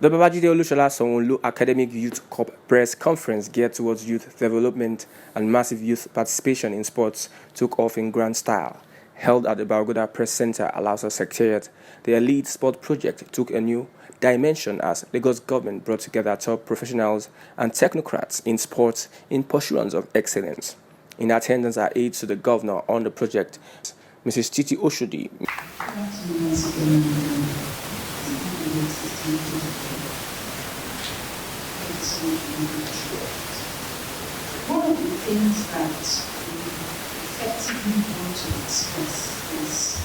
The Babajide Olushola Sanwo Academic Youth Cup Press Conference geared towards youth development and massive youth participation in sports took off in grand style. Held at the Bargoda Press Center, Alausa Secretariat, the Elite Sport Project took a new dimension as Lagos government brought together top professionals and technocrats in sports in pursuance of excellence. In attendance are aides to the governor on the project, Mrs. Titi Oshodi. One of the things that we effectively want to express is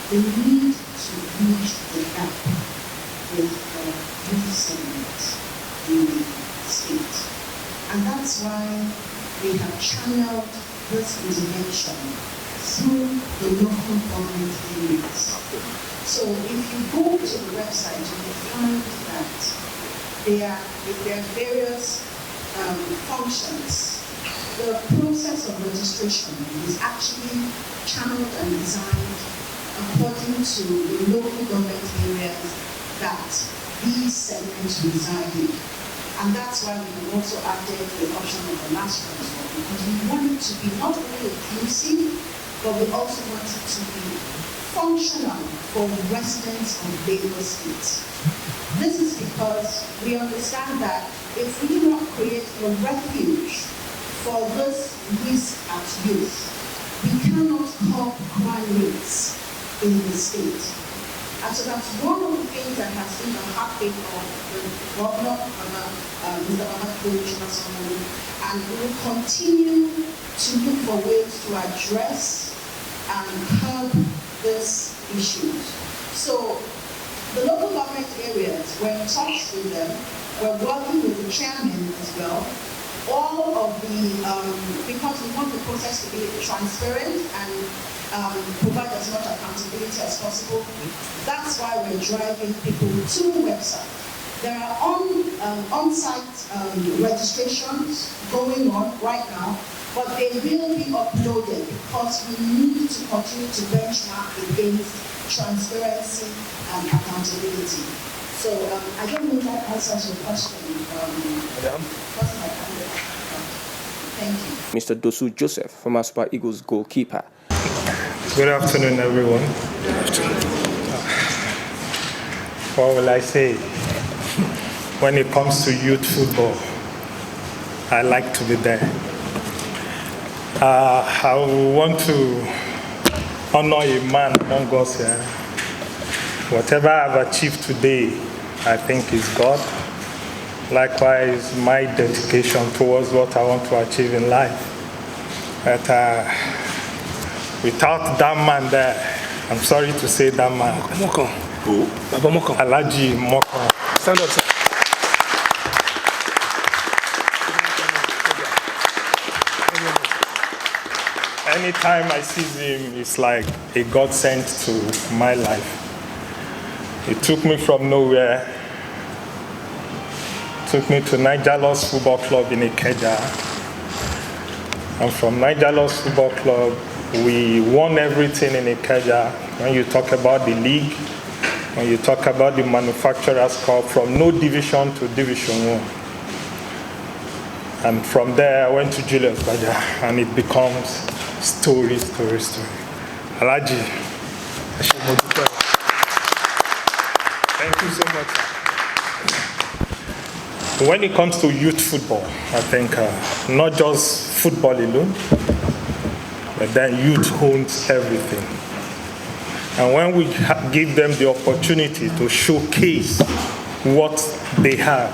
the need to bridge the gap with the youth segment in the state. And that's why we have channeled this intervention through the local government areas. So if you go to the website, you will find that there are various functions. The process of registration is actually channeled and designed according to the local government areas that these segments reside in. And that's why we also added the option of the last transfer, because we want it to be not only inclusive, but we also want it to be functional for residents of Lagos State. This is because we understand that if we do not create a refuge for this risk at youth, we cannot curb crime rates in the state. And so that's one of the things that has been the heartbeat of the governor, Mr. Sanwo, and we will continue to look for ways to address and curb these issues. So the local government areas, we're in touch with them, we're working with the chairman as well. All of the, because we want the process to be transparent and provide as much accountability as possible, that's why we're driving people to the website. There are on-site registrations going on right now, but they will be uploaded because we need to continue to benchmark against transparency and accountability. So I don't know if that answers your question. Thank you. Mr. Dosu Joseph, former Super Eagles goalkeeper. Good afternoon, everyone. Good afternoon. What will I say? When it comes to youth football, I like to be there. I want to honor a man among us here. Whatever I've achieved today, I think is God. Likewise, my dedication towards what I want to achieve in life. But without that man there, I'm sorry to say that man. Moko. Baba Moko. Alaji Moko. Stand up, sir. Anytime I see him, it's like a godsend to my life. He took me from nowhere, took me to Niger Lost Football Club in Ikeja. And from Niger Lost Football Club, we won everything in Ikeja. When you talk about the league, when you talk about the Manufacturers Cup, from no division to Division 1. And from there, I went to Julius Baja, and it becomes story. Alaji, thank you so much. When it comes to youth football, I think not just football alone, but then youth owns everything. And when we give them the opportunity to showcase what they have,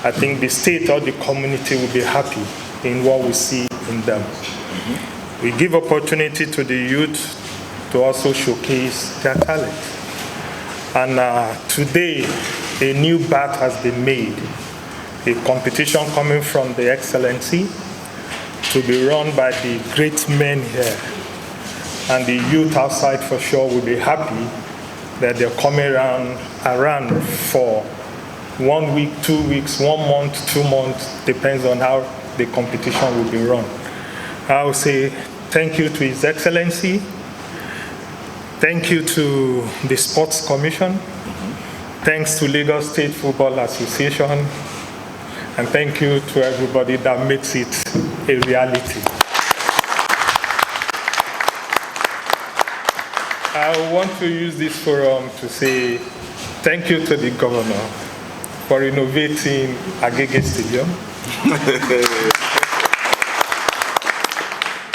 I think the state or the community will be happy in what we see in them. Mm-hmm. We give opportunity to the youth to also showcase their talent. And today, a new bat has been made, a competition coming from the Excellency to be run by the great men here. And the youth outside for sure will be happy that they're coming around for 1 week, 2 weeks, 1 month, 2 months, depends on how the competition will be run. I will say thank you to His Excellency, thank you to the Sports Commission, Thanks to Lagos State Football Association, and thank you to everybody that makes it a reality. I want to use this forum to say thank you to the governor for innovating Agege Stadium.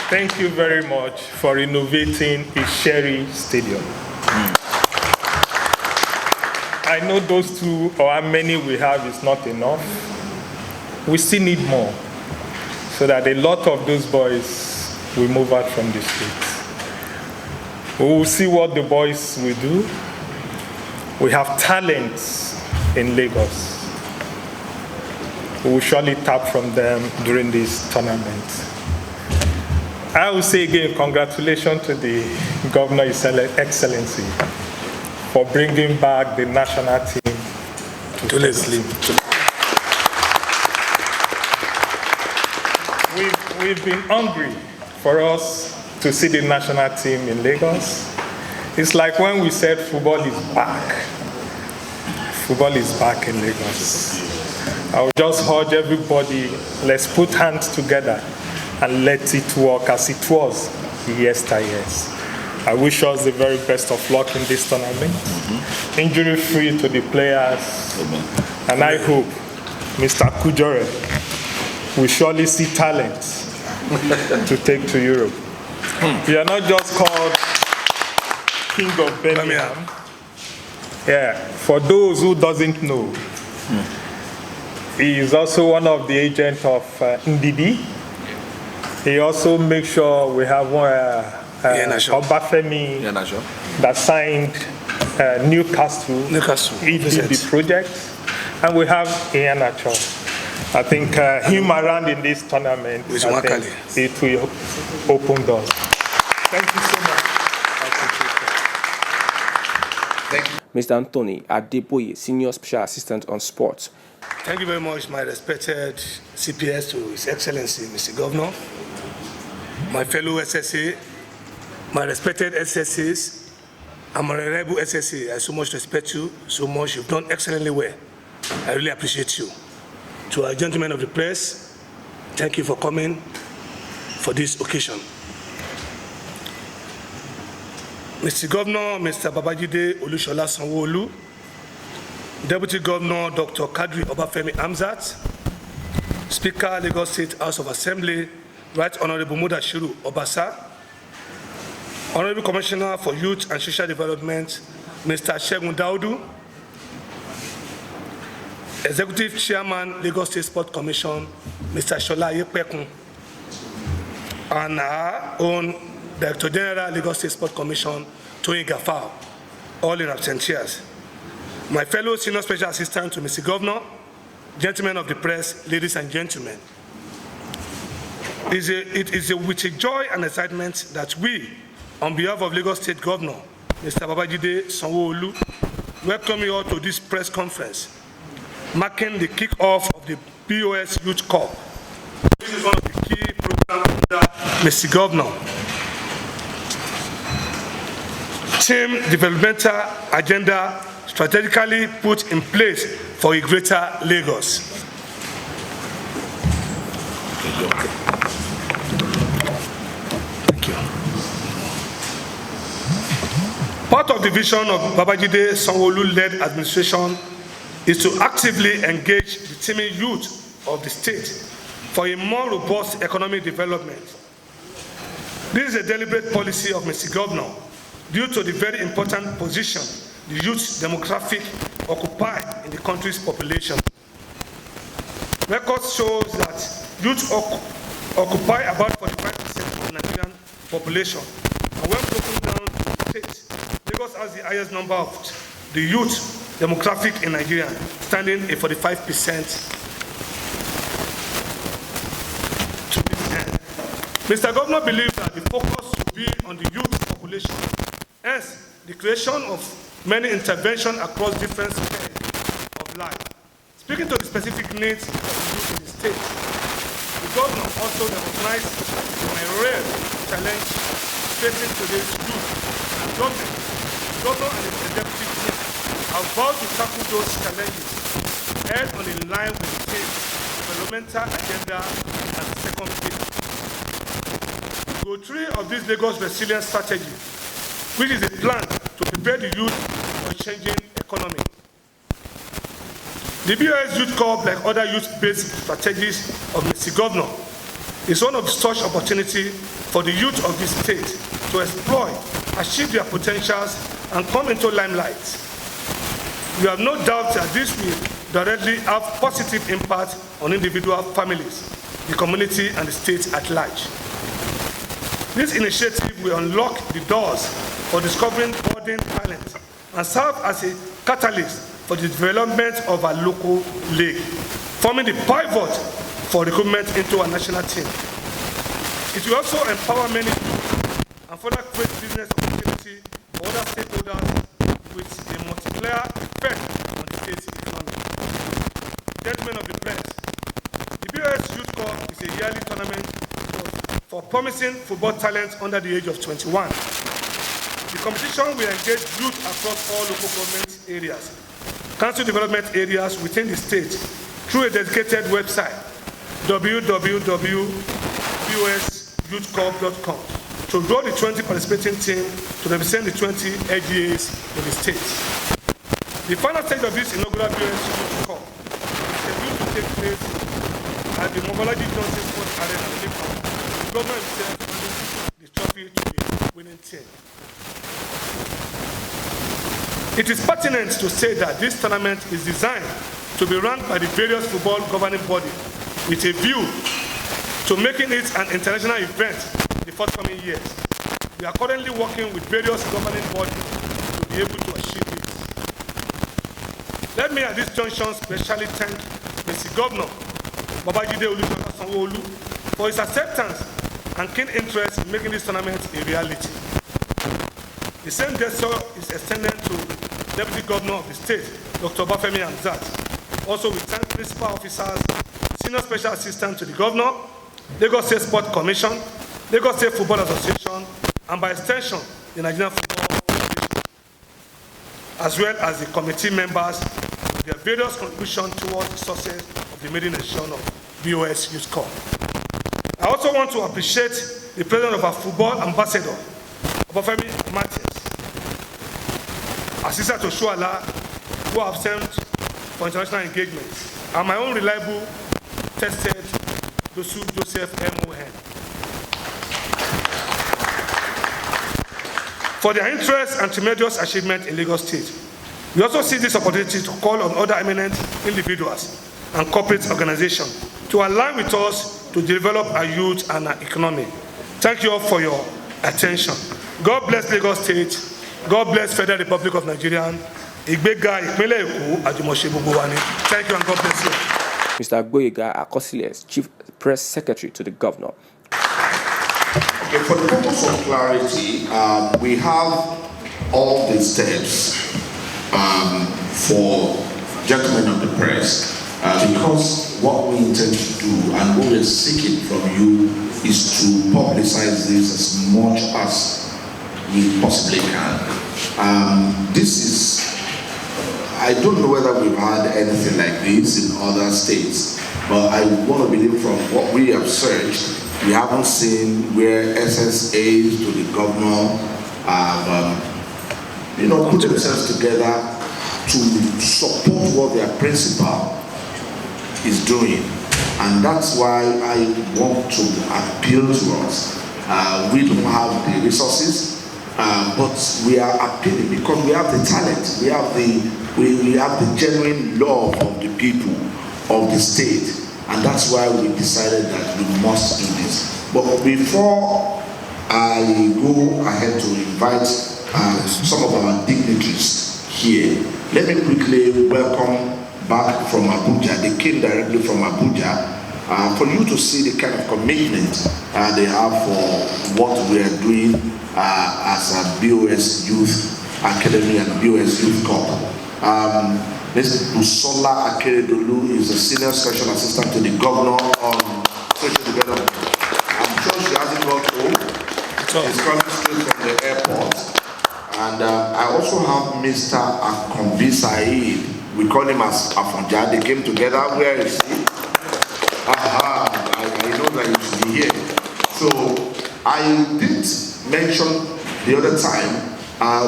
Thank you very much for innovating Isheri Stadium. I know those two, or how many we have, is not enough. We still need more, so that a lot of those boys will move out from the streets. We will see what the boys will do. We have talents in Lagos. We will surely tap from them during this tournament. I will say again, congratulations to the Governor, His Excellency, for bringing back the national team to Leslie. We've been hungry for us to see the national team in Lagos. It's like when we said football is back. Football is back in Lagos. I would just urge everybody, let's put hands together and let it work as it was yesteryears. I wish us the very best of luck in this tournament. Injury-free to the players. And I hope Mr. Kujore will surely see talent to take to Europe. We are not just called King of Birmingham. Yeah, for those who doesn't know, he is also one of the agents of Ndidi. He also makes sure we have Obafemi that signed Newcastle. He did the project. And we have Iheanacho. I think him around in this tournament, I think it will open doors. Thank you so much. Thank you. Mr. Anthony Adeboye, Senior Special Assistant on Sports. Thank you very much, my respected CPS, to His Excellency, Mr. Governor, my fellow SSA, my respected SSAs, and my honorable SSA. I so much respect you, so much. You've done excellently well. I really appreciate you. To our gentlemen of the press, thank you for coming for this occasion. Mr. Governor, Mr. Babajide Olushola Sanwo, Deputy Governor Dr. Kadri Obafemi Amzat, Speaker, Lagos State House of Assembly, Right Honorable Mudashiru Obasa, Honorable Commissioner for Youth and Social Development, Mr. Shegun Daudu, Executive Chairman, Lagos State Sport Commission, Mr. Shola Yepekun, and our own Director General, Lagos State Sport Commission, Toyin Gafao, all in absentia. My fellow Senior Special Assistant to Mr. Governor, gentlemen of the press, ladies and gentlemen, it is with a joy and excitement that we, on behalf of Lagos State Governor, Mr. Babajide Sanwo-Olu, welcome you all to this press conference, marking the kick-off of the BOS Youth Cup. This is one of the key programs that Mr. Governor, team developmental agenda strategically put in place for a greater Lagos. Thank you. Part of the vision of Babajide Sanwo-Olu-led administration is to actively engage the teeming youth of the state for a more robust economic development. This is a deliberate policy of Mr. Governor due to the very important position the youth demographic occupy in the country's population. Records shows that youth occupy about 45% of the Nigerian population. And when broken down to the state, Lagos has the highest number of the youth demographic in Nigeria, standing at 45%. To this end, Mr. Governor believes that the focus should be on the youth population. Hence, the creation of many interventions across different spheres of life. Speaking to the specific needs of the youth in the state, the governor also recognized the rare challenge facing today's youth, and governor and the executive team have vowed to tackle those challenges head on in line with the state's developmental agenda as the second phase. Goal 3 of this Lagos Resilience Strategy, which is a plan to prepare the youth for a changing economy. The BOS Youth Corps, like other youth-based strategies of Mr. Governor, is one of such opportunity for the youth of this state to exploit, achieve their potentials, and come into limelight. We have no doubt that this will directly have positive impact on individual families, the community, and the state at large. This initiative will unlock the doors for discovering budding talent and serve as a catalyst for the development of our local league, forming the pivot for recruitment into a national team. It will also empower many youth and further create business opportunity for other stakeholders with a multiplier effect on the state's economy. Gentlemen of the press, the BOS Youth Cup is a yearly tournament for promising football talent under the age of 21. The competition will engage youth across all local government areas, council development areas within the state through a dedicated website, www.bosyouthcorp.com, to draw the 20 participating team to represent the 20 LGAs in the state. The final stage of this inaugural BOS Youth Cup is scheduled to take place at the Mobolaji Johnson Sports Arena in April. The government itself handing the trophy to the winning team. It is pertinent to say that this tournament is designed to be run by the various football governing bodies with a view to making it an international event in the forthcoming years. We are currently working with various governing bodies to be able to achieve this. Let me at this junction specially thank Mr. Governor Babajide Sanwo for his acceptance and keen interest in making this tournament a reality. The same gesture is extended to Deputy Governor of the state, Dr. Bafemi Hamzat. Also, we thank principal officers, senior special assistant to the governor, Lagos State Sport Commission, Lagos State Football Association, and by extension, the Nigerian Football Federation, as well as the committee members with their various contributions towards the success of the maiden edition of BOS Youth Cup. I also want to appreciate the president of our football ambassador, Obafemi Martins, Assistant to Shuala, who have sent for international engagements, and my own reliable, tested Dosu Joseph M.O.N. for their interest and tremendous achievement in Lagos State. We also see this opportunity to call on other eminent individuals and corporate organizations to align with us to develop our youth and our economy. Thank you all for your attention. God bless Lagos State. God bless Federal Republic of Nigeria. Thank you and God bless you. Mr. Agboyega Akosiles, Chief Press Secretary to the Governor. Okay, for the purpose of clarity, we have all the steps for gentlemen of the press, because what we intend to do and what we're seeking from you is to publicize this as much as we possibly can. This is, I don't know whether we've had anything like this in other states, but I want to believe from what we have searched, we haven't seen where SSAs to the governor have, put themselves together to support what their principal is doing. And that's why I want to appeal to us. We don't have the resources, but we are appealing because we have the talent, we have the genuine love of the people of the state, and that's why we decided that we must do this. But before I go ahead to invite some of our dignitaries here, let me quickly welcome back from Abuja. They came directly from Abuja for you to see the kind of commitment they have for what we are doing as a BOS Youth Academy and BOS Youth Corp. Ms. Busola Akeredolu is a Senior Special Assistant to the Governor on Social Development. I'm sure she hasn't got home. She's coming straight from the airport. And I also also have Mr. Akombi Said. We call him as Afonja. They came together. Where is he? Aha, I know that you should be here. So I did mention the other time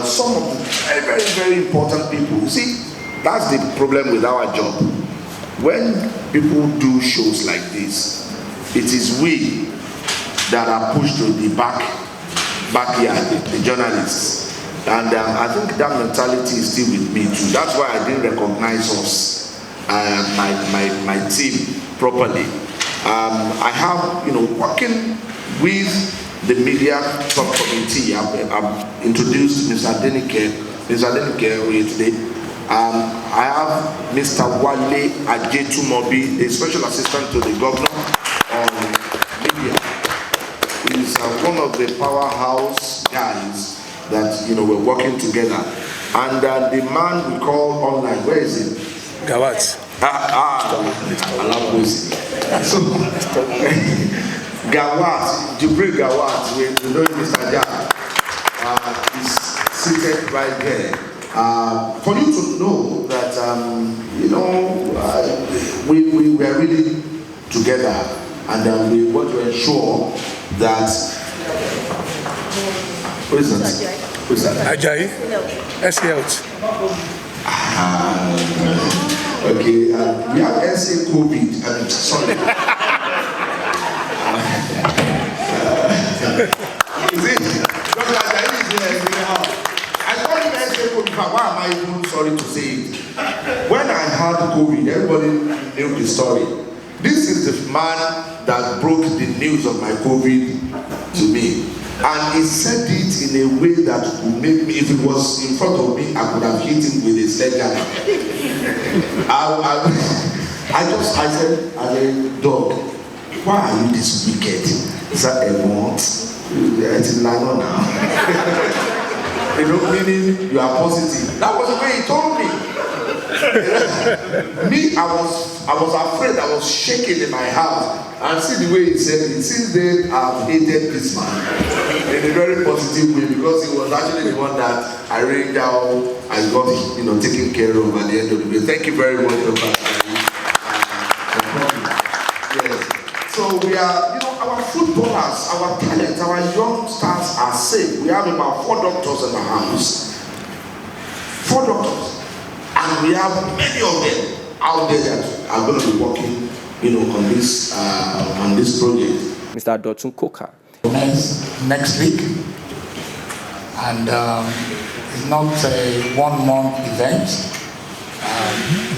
some of the very, very, very important people. You see, that's the problem with our job. When people do shows like this, it is we that are pushed to the backyard, the journalists. And I think that mentality is still with me too. That's why I didn't recognize us, my team properly. I have, working with the media subcommittee. I've introduced Mr. Adenike today. I have Mr. Wale Ajetumobi, a special assistant to the governor on media. He's one of the powerhouse guys that we're working together. And the man we call online, where is he? Gawat. So, Gawat, Jibril Gawat, we know Mr. Jack, is seated right there. For you to know that, we are really together, and we want to ensure that. What is that? Who's that? Ajayi. SA out. Okay, we have SA COVID. Sorry. I call him SA COVID. Why am I even sorry to say it? When I had COVID, everybody knew the story. This is the man that broke the news of my COVID to me. And he said it in a way that would make me, if it was in front of me, I could have hit him with a sledgehammer. I said, as a dog, why are you this wicked? He said, it's now. Meaning you are positive. That was the way he told me. Me, I was afraid, I was shaking in my house. And see the way he said it. Since then, I've hated this man in a very positive way, because he was actually the one that I ran down and got taken care of at the end of the day. Thank you very much for that. Yes. So we are, our footballers, our talents, our young stars are safe. We have about 4 doctors in the house. 4 doctors. And we have many of them out there that are going to be working, on this project. Mr. Dotun Koka. Next week, and it's not a 1-month event.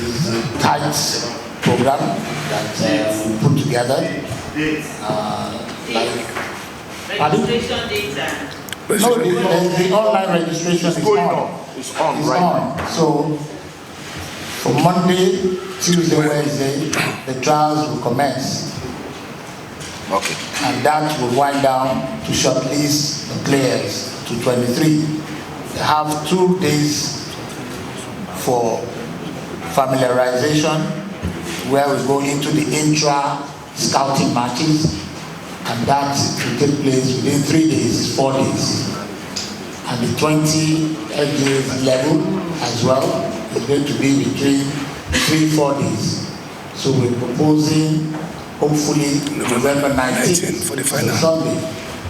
It's a tight program that we put together. Registration data. No, the online registration is going on. It's on, It's right? on. So from Monday, Tuesday, Wednesday, the trials will commence. Okay. And that will wind down to shortlist the players to 23. They have 2 days for familiarization, where we go into the intra-scouting matches, and that will take place within 3 days, 4 days. And the 20 days level as well is going to be between 3-4 days. So we're proposing, hopefully, November 19th for the final. Sunday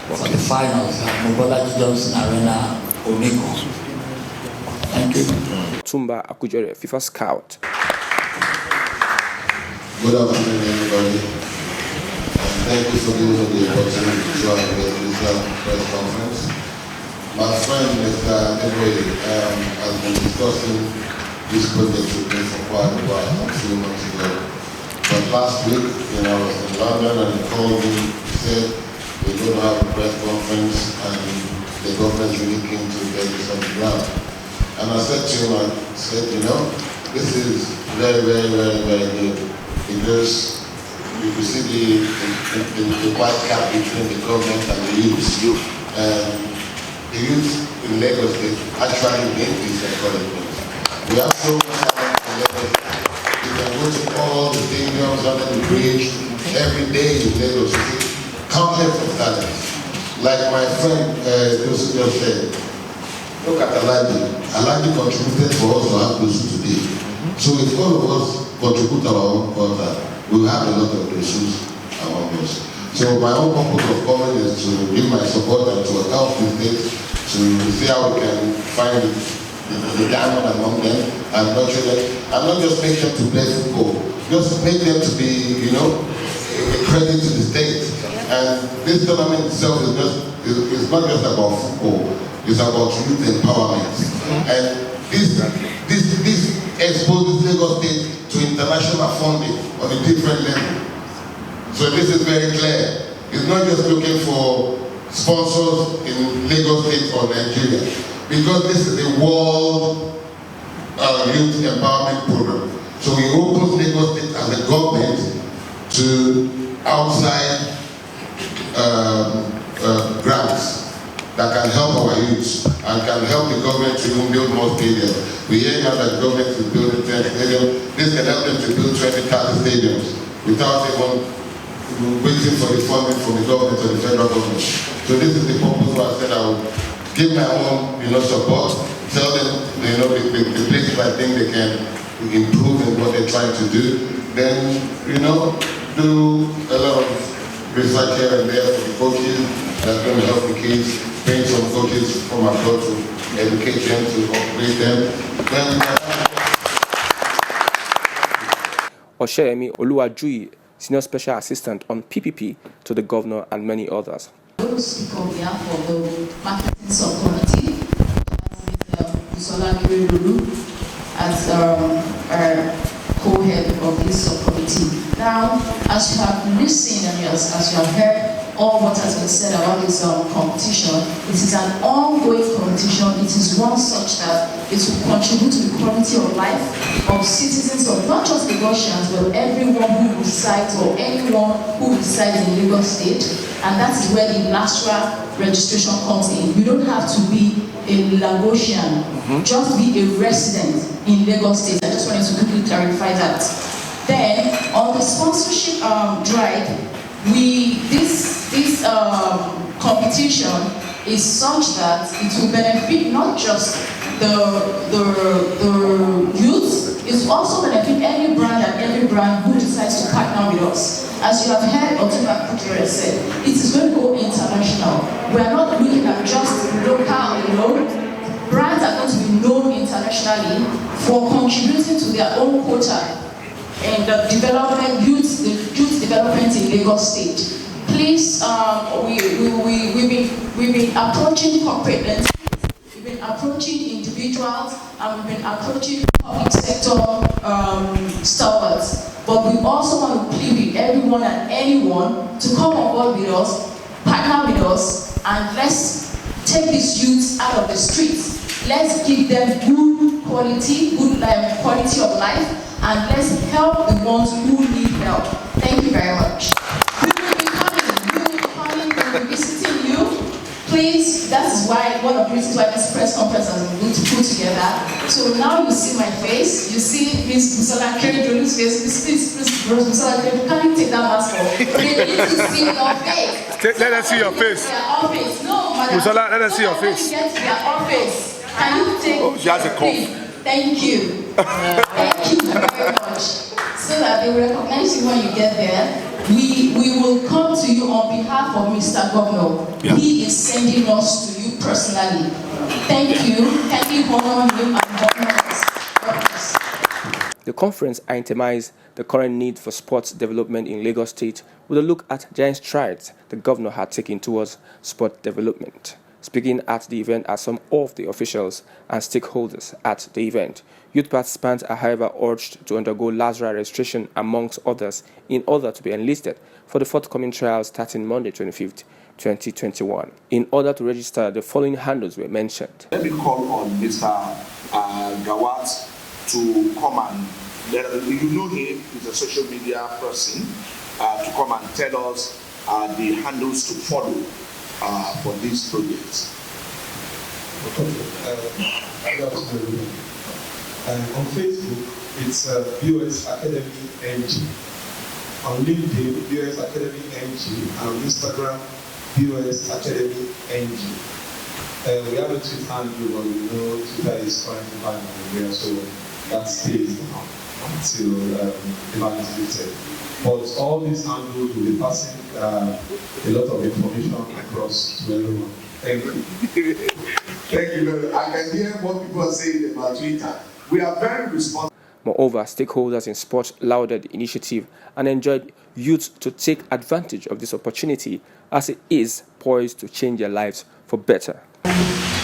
for the finals at Mobolaji Johnson Arena, Oneko. Thank you. Tumba Akujore, FIFA Scout. Good afternoon, everybody. Thank you for giving me the opportunity to join the press conference. My friend, Mr. Edway, has been discussing this project with me for quite a while, a few months ago. But last week, I was in London, and he called me, he said, we're going to have a press conference, and the government really keen to get this on the ground. And I said to him, this is very, very, very, very good, because you can see the white cap between the government and the youth. The youth in Lagos, they actually make this encouragement. We have so much talent in Lagos. You can go to all the stadiums under the bridge every day in Lagos. You see countless of talents. Like my friend Joseph just said, Look at Alaji. Alaji contributed for us to have Dosu today. So if all of us contribute our own quarter, we'll have a lot of Dosus among us. So my own purpose of coming is to give my support and to help the state to see how we can find the diamond among them and nurture them. And not just make them to play football, just make them to be, you know, a credit to the state. And this tournament itself is not just about football. It's about youth empowerment. And this exposes Lagos State to international funding on a different level. So this is very clear. It's not just looking for sponsors in Lagos State or Nigeria, because this is a world youth empowerment program. So we open Lagos State as a government to outside grants that can help our youth and can help the government to even build more stadiums. We hear now that the government is building 20 stadiums. This can help them to build 20, 30 stadiums without even waiting for the funding from the government or the federal government. So this is the purpose why I said I will give my own, support, tell them, the places I think they can improve in what they're trying to do. Then, do a lot of research here and there for the coaches that's going to help the kids. Bring some coaches from abroad to educate them, to upgrade them. Osheyemi Oluwajuyi, Senior Special Assistant on PPP to the Governor and many others. I will speak on behalf of the Marketing Subcommittee, as our co-head of this subcommittee. Now, as you have listened and as you have heard all what has been said about this competition, it is an ongoing competition. It is one such that it will contribute to the quality of life of citizens of not just Lagosians, but everyone who resides or anyone who resides in Lagos State. And that is where the LASTRA registration comes in. You don't have to be a Lagosian, just be a resident in Lagos State. I just wanted to quickly clarify that. Then, on the sponsorship drive, this competition is such that it will benefit not just the youth, it will also benefit any brand and every brand who decides to partner with us. As you have heard Otunba Kukere said, it is going to go international. We are not looking at just local alone. Brands are going to be known internationally for contributing to their own quota and the development, youth development in Lagos State. Please, we've been approaching corporate entities, we've been approaching individuals, and we've been approaching public sector stalwarts. But we also want to plead with everyone and anyone to come on board with us, partner with us, and let's take these youths out of the streets. Let's give them good quality of life, and let's help the ones who need help. Thank you very much. We will be coming, we will be visiting you. Please, that's why one of the reasons why this press conference has been put together. So now you see my face, you see Ms. Busola Keredolu's face, Ms. Busola Keredolu, can you take that mask off? They need to see your face. Let us see your face. No, madam. Busola, let us see your face. Get to their office. Can you take? Oh, she has a cough. Thank you. Thank you very much. So that they will recognize you when you get there. We will come to you on behalf of Mr. Governor. Yeah. He is sending us to you personally. Thank you. Can we honor him and honor us? The conference itemized the current need for sports development in Lagos State with a look at giant strides the governor had taken towards sport development. Speaking at the event are some of the officials and stakeholders at the event. Youth participants are however urged to undergo LASTRA registration amongst others in order to be enlisted for the forthcoming trials starting Monday 25th, 2021. In order to register, the following handles were mentioned. Let me call on Mr. Gawat to come and, you know him, he's a social media person, to come and tell us the handles to follow for these projects. On Facebook, it's BOS Academy NG. On LinkedIn, BOS Academy NG. And on Instagram, BOS Academy NG. We have a Twitter handle, but we know Twitter is currently banned in Nigeria, so that stays now until the ban is lifted. But all these handles will be passing a lot of information across to everyone. Thank you. Thank you very much. I can hear what people are saying about Twitter. We are very responsible. Moreover, stakeholders in sports lauded the initiative and enjoyed youth to take advantage of this opportunity as it is poised to change their lives for better.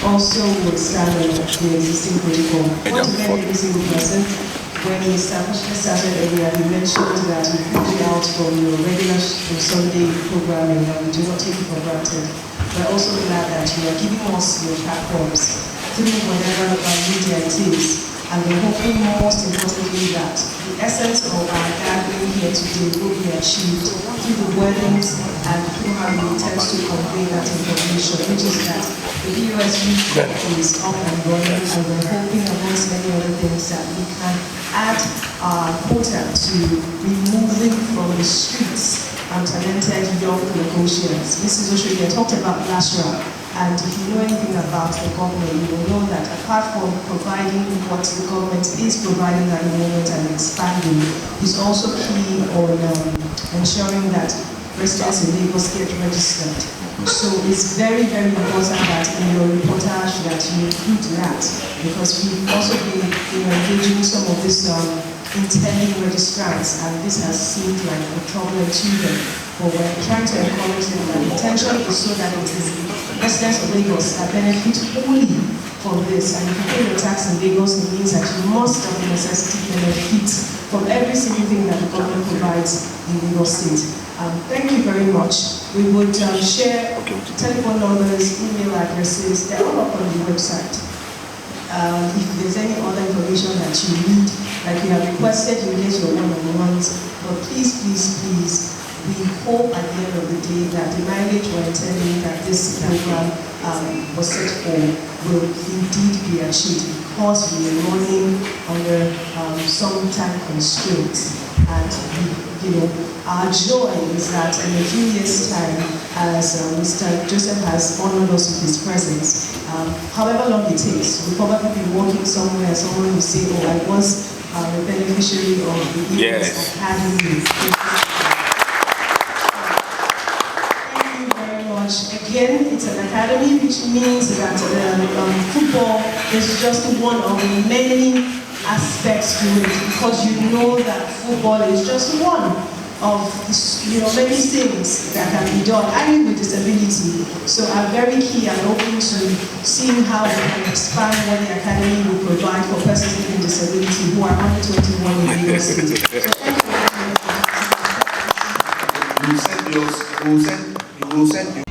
Also would stand on the existing protocol. Not to every single person. When we started earlier, we mentioned that we pulled it out from your regular Sunday programming and we do not take it for granted. We're also glad that you are giving us your platforms through whatever media it is. And we're hoping most importantly that the essence of our gathering here today will be achieved through the wordings and through how we intend to convey that information, which is that the BOS Youth is up and running, and we're hoping amongst many other things that we can add our quota to removing from the streets talented young negotiators. Mrs. Oshoye talked about LASRA, and if you know anything about the government, you will know that apart from providing what the government is providing at the moment and expanding, is also key on ensuring that residents in Lagos get registered. So it's very, very important that in your reportage that you include that, because we've also been engaging some of these intending registrants, and this has seemed like a problem to them. But we're trying to encourage them that the intention is so that it is residents of Lagos that benefit only from this. And if you pay your tax in Lagos, it means that you must have the necessity benefit from every single thing that the government provides in Lagos State. Thank you very much. We would share telephone numbers, email addresses, they're all up on the website. If there's any other information that you need, like you have requested, you get your one-on-ones. But please, please, please, we hope at the end of the day that the mileage we're intending that this program was set for will indeed be achieved, because we are running under some time constraints. And our joy is that in a few years' time, as Mr. Joseph has honored us with his presence, however long it takes, we'll probably be working somewhere and someone will say, oh, I was a beneficiary of the Yes. Academy. Thank you very much. Again, it's an academy, which means that football is just one of the many aspects to it, because you know that football is just one of many things that can be done, and with disability. So I'm very keen and open to seeing how we can expand what the academy will provide for persons with disability who are under 21 in New York State. So thank you very much. You will send